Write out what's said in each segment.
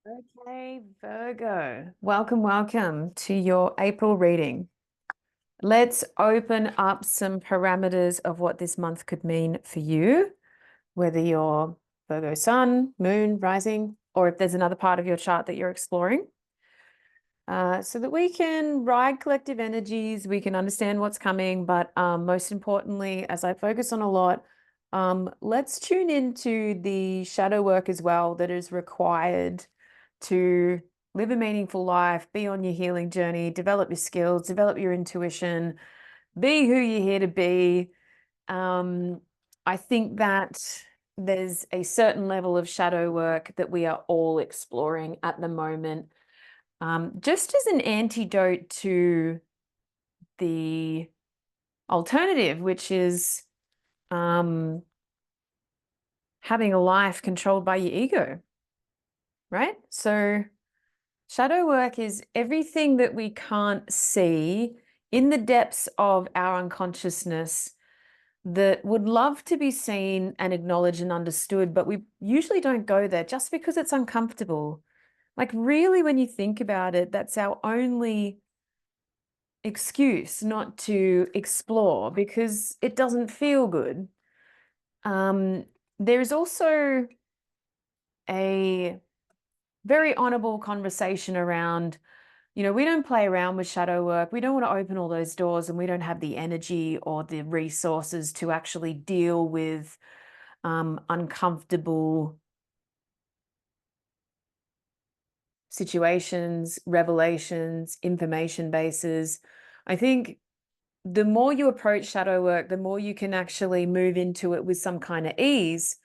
Okay, Virgo, welcome to your April reading. Let's open up some parameters of what this month could mean for you, whether you're Virgo sun, moon, rising, or if there's another part of your chart that you're exploring, so that we can ride collective energies, we can understand what's coming, but most importantly, as I focus on a lot, let's tune into the shadow work as well that is required to live a meaningful life, be on your healing journey, develop your skills, develop your intuition, be who you're here to be. I think that there's a certain level of shadow work that we are all exploring at the moment, just as an antidote to the alternative, which is having a life controlled by your ego, right? So shadow work is everything that we can't see in the depths of our unconsciousness that would love to be seen and acknowledged and understood, but we usually don't go there just because it's uncomfortable. Like, really, when you think about it, that's our only excuse not to explore because it doesn't feel good. There's also a very honorable conversation around, we don't play around with shadow work. We don't want to open all those doors, and we don't have the energy or the resources to actually deal with uncomfortable situations, revelations, information bases. I think the more you approach shadow work, the more you can actually move into it with some kind of ease.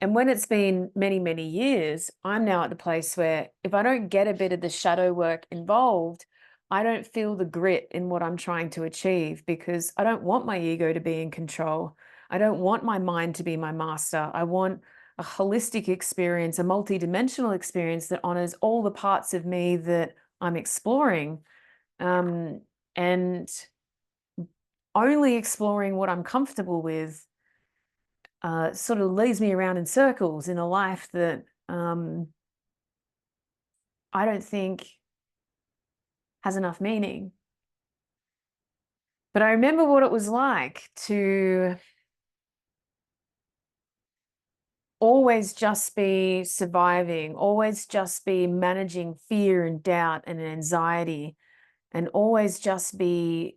And when it's been many, many years, I'm now at the place where if I don't get a bit of the shadow work involved, I don't feel the grit in what I'm trying to achieve because I don't want my ego to be in control. I don't want my mind to be my master. I want a holistic experience, a multidimensional experience that honors all the parts of me that I'm exploring. And only exploring what I'm comfortable with sort of leads me around in circles in a life that I don't think has enough meaning. But I remember what it was like to always just be surviving, always just be managing fear and doubt and anxiety, and always just be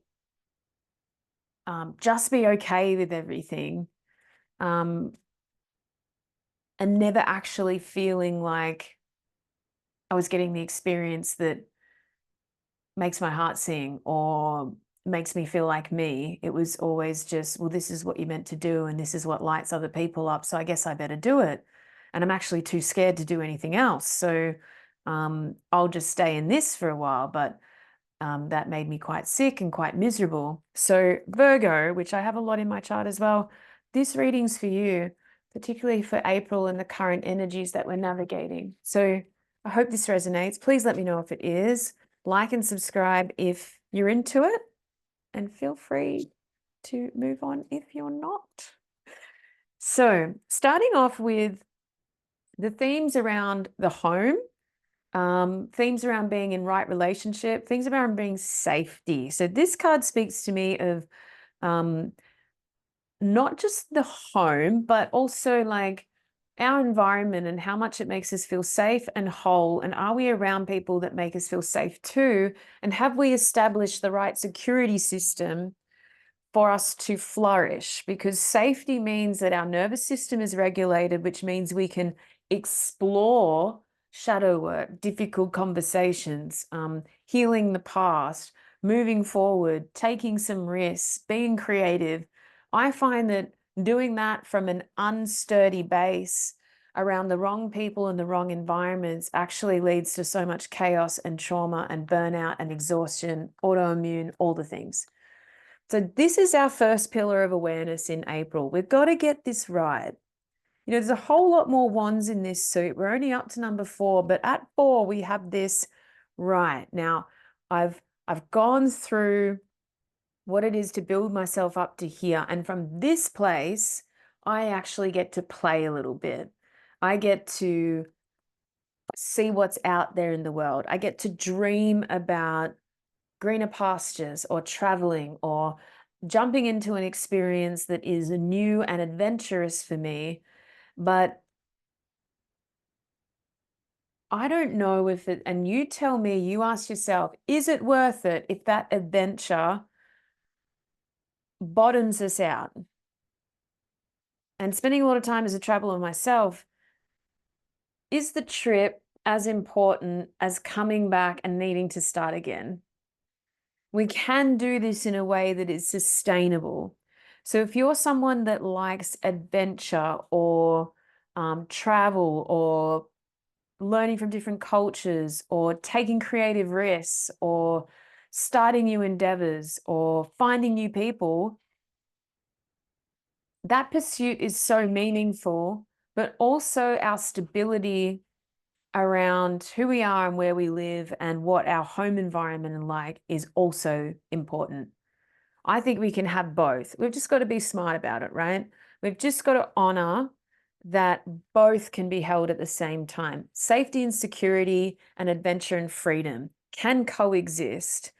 okay with everything, um, and never actually feeling like I was getting the experience that makes my heart sing or makes me feel like me. It was always just, well, this is what you're meant to do, and this is what lights other people up. So I guess I better do it. And I'm actually too scared to do anything else. So I'll just stay in this for a while. But that made me quite sick and quite miserable. So, Virgo, which I have a lot in my chart as well, this reading's for you, particularly for April and the current energies that we're navigating. So, I hope this resonates. Please let me know if it is. Like and subscribe if you're into it, and feel free to move on if you're not. So, starting off with the themes around the home, themes around being in right relationship, things around being safety. So this card speaks to me of um, not just the home, but also like our environment and how much it makes us feel safe and whole. And are we around people that make us feel safe too? And have we established the right security system for us to flourish? Because safety means that our nervous system is regulated, which means we can explore shadow work, difficult conversations, healing the past, moving forward, taking some risks, being creative. I find that doing that from an unsturdy base around the wrong people and the wrong environments actually leads to so much chaos and trauma and burnout and exhaustion, autoimmune, all the things. So this is our first pillar of awareness in April. We've got to get this right. There's a whole lot more wands in this suit. We're only up to number 4, but at 4 we have this right. Now, I've gone through what it is to build myself up to here, and from this place, I actually get to play a little bit. I get to see what's out there in the world. I get to dream about greener pastures or traveling or jumping into an experience that is new and adventurous for me. But I don't know if it, and you tell me, you ask yourself, is it worth it if that adventure bottoms us out? And spending a lot of time as a traveler myself, is the trip as important as coming back and needing to start again? We can do this in a way that is sustainable. So if you're someone that likes adventure or travel or learning from different cultures or taking creative risks or starting new endeavors or finding new people, that pursuit is so meaningful, but also our stability around who we are and where we live and what our home environment is like is also important. I think we can have both. We've just got to be smart about it, right? We've just got to honor that both can be held at the same time. Safety and security and adventure and freedom can coexist.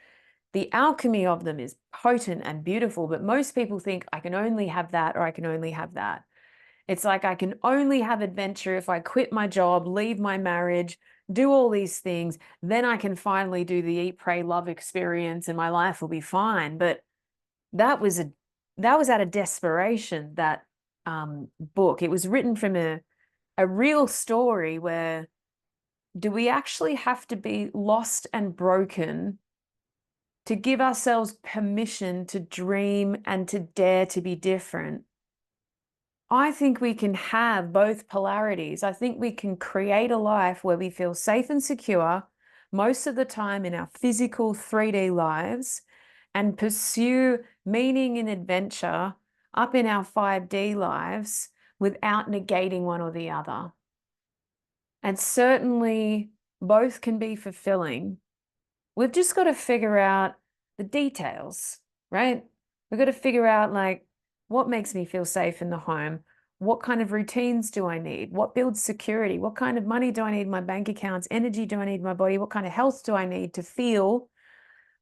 The alchemy of them is potent and beautiful, but most people think I can only have that or I can only have that. It's like I can only have adventure if I quit my job, leave my marriage, do all these things, then I can finally do the eat, pray, love experience and my life will be fine. But that was out of desperation, that book. It was written from a real story where do we actually have to be lost and broken to give ourselves permission to dream and to dare to be different? I think we can have both polarities. I think we can create a life where we feel safe and secure most of the time in our physical 3D lives and pursue meaning and adventure up in our 5D lives without negating one or the other. And certainly both can be fulfilling. We've just got to figure out the details, right? We've got to figure out like what makes me feel safe in the home. What kind of routines do I need? What builds security? What kind of money do I need in my bank accounts? Energy do I need in my body? What kind of health do I need to feel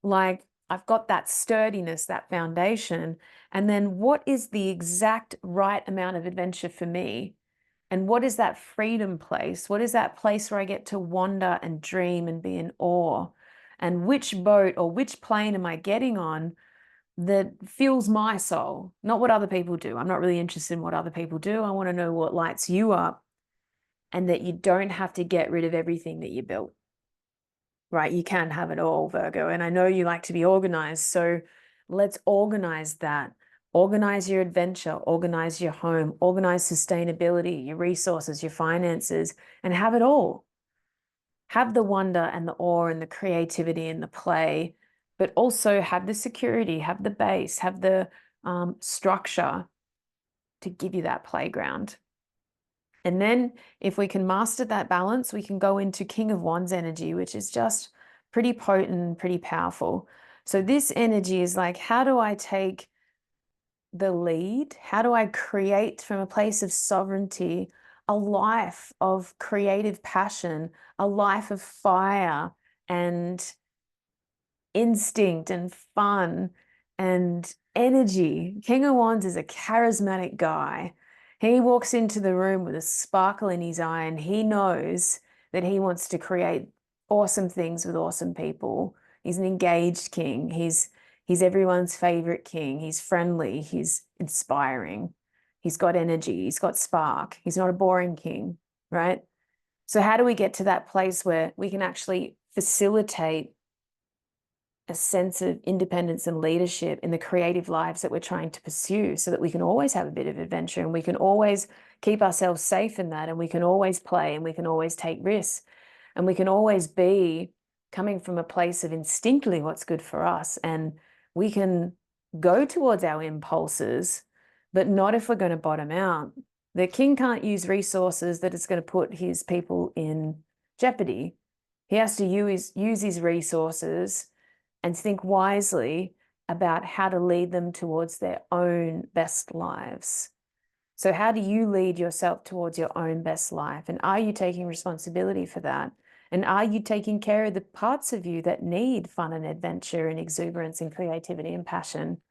like I've got that sturdiness, that foundation? And then what is the exact right amount of adventure for me? And what is that freedom place? What is that place where I get to wander and dream and be in awe? And which boat or which plane am I getting on that fuels my soul, not what other people do? I'm not really interested in what other people do. I want to know what lights you up, and that you don't have to get rid of everything that you built, right? You can have it all, Virgo. And I know you like to be organized. So let's organize that. Organize your adventure, organize your home, organize sustainability, your resources, your finances, and have it all. Have the wonder and the awe and the creativity and the play, but also have the security, have the base, have the structure to give you that playground. And then if we can master that balance, we can go into King of Wands energy, which is just pretty potent, pretty powerful. So this energy is like, how do I take the lead? How do I create from a place of sovereignty a life of creative passion, a life of fire and instinct and fun and energy? King of Wands is a charismatic guy. He walks into the room with a sparkle in his eye and he knows that he wants to create awesome things with awesome people. He's an engaged king. He's everyone's favorite king. He's friendly. He's inspiring. He's got energy. He's got spark. He's not a boring king, right? So how do we get to that place where we can actually facilitate a sense of independence and leadership in the creative lives that we're trying to pursue, so that we can always have a bit of adventure and we can always keep ourselves safe in that, and we can always play and we can always take risks and we can always be coming from a place of instinctively what's good for us, and we can go towards our impulses, but not if we're going to bottom out. The king can't use resources that it's going to put his people in jeopardy. He has to use his resources and think wisely about how to lead them towards their own best lives. So how do you lead yourself towards your own best life? And are you taking responsibility for that? And are you taking care of the parts of you that need fun and adventure and exuberance and creativity and passion?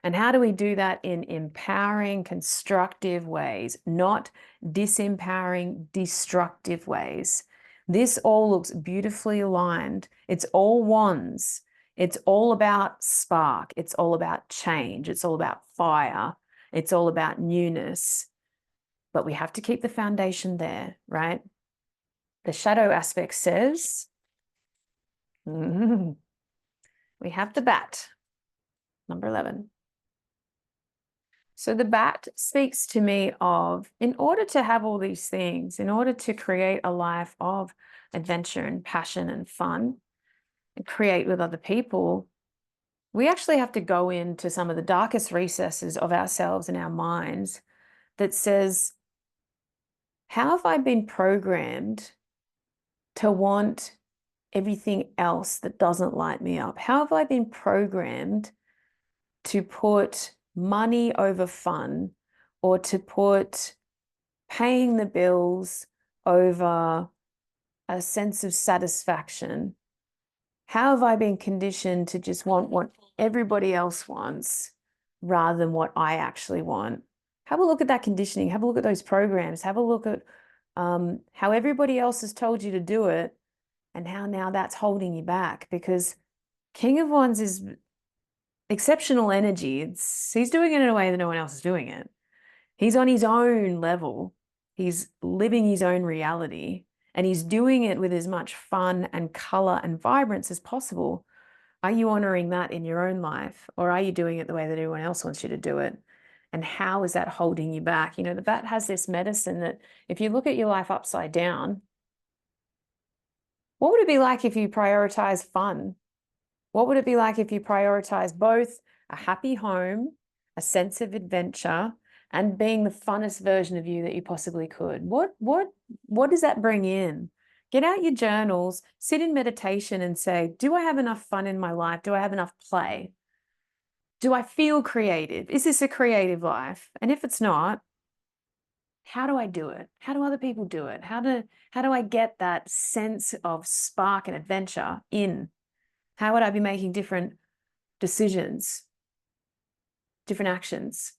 And how do we do that in empowering, constructive ways, not disempowering, destructive ways? This all looks beautifully aligned. It's all wands. It's all about spark. It's all about change. It's all about fire. It's all about newness. But we have to keep the foundation there, right? The shadow aspect says, we have the bat, number 11. So the bat speaks to me of, in order to have all these things, in order to create a life of adventure and passion and fun and create with other people, we actually have to go into some of the darkest recesses of ourselves and our minds that says, how have I been programmed to want everything else that doesn't light me up? How have I been programmed to put money over fun, or to put paying the bills over a sense of satisfaction? How have I been conditioned to just want what everybody else wants rather than what I actually want? Have a look at that conditioning. Have a look at those programs. Have a look at how everybody else has told you to do it and how now that's holding you back. Because King of Wands is exceptional energy. He's doing it in a way that no one else is doing it. He's on his own level. He's living his own reality, and he's doing it with as much fun and color and vibrance as possible. Are you honoring that in your own life, or are you doing it the way that everyone else wants you to do it? And how is that holding you back? You know, the bat has this medicine that if you look at your life upside down, what would it be like if you prioritize fun? What would it be like if you prioritize both a happy home, a sense of adventure, and being the funnest version of you that you possibly could? What does that bring in? Get out your journals, sit in meditation and say, do I have enough fun in my life? Do I have enough play? Do I feel creative? Is this a creative life? And if it's not, how do I do it? How do other people do it? How do I get that sense of spark and adventure in? How would I be making different decisions, different actions?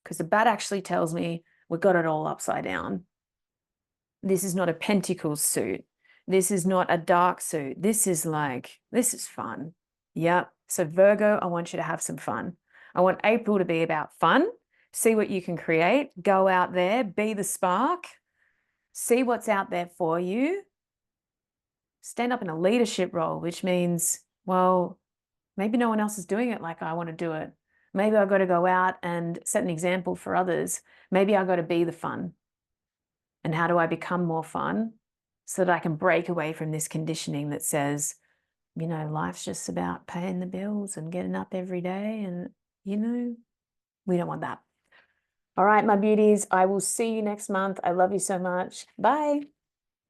Because the bat actually tells me we've got it all upside down. This is not a pentacles suit. This is not a dark suit. This is fun. Yep. So Virgo, I want you to have some fun. I want April to be about fun. See what you can create. Go out there, be the spark. See what's out there for you. Stand up in a leadership role, which means, well, maybe no one else is doing it like I want to do it. Maybe I've got to go out and set an example for others. Maybe I've got to be the fun. And how do I become more fun so that I can break away from this conditioning that says, you know, life's just about paying the bills and getting up every day. And, you know, we don't want that. All right, my beauties, I will see you next month. I love you so much. Bye.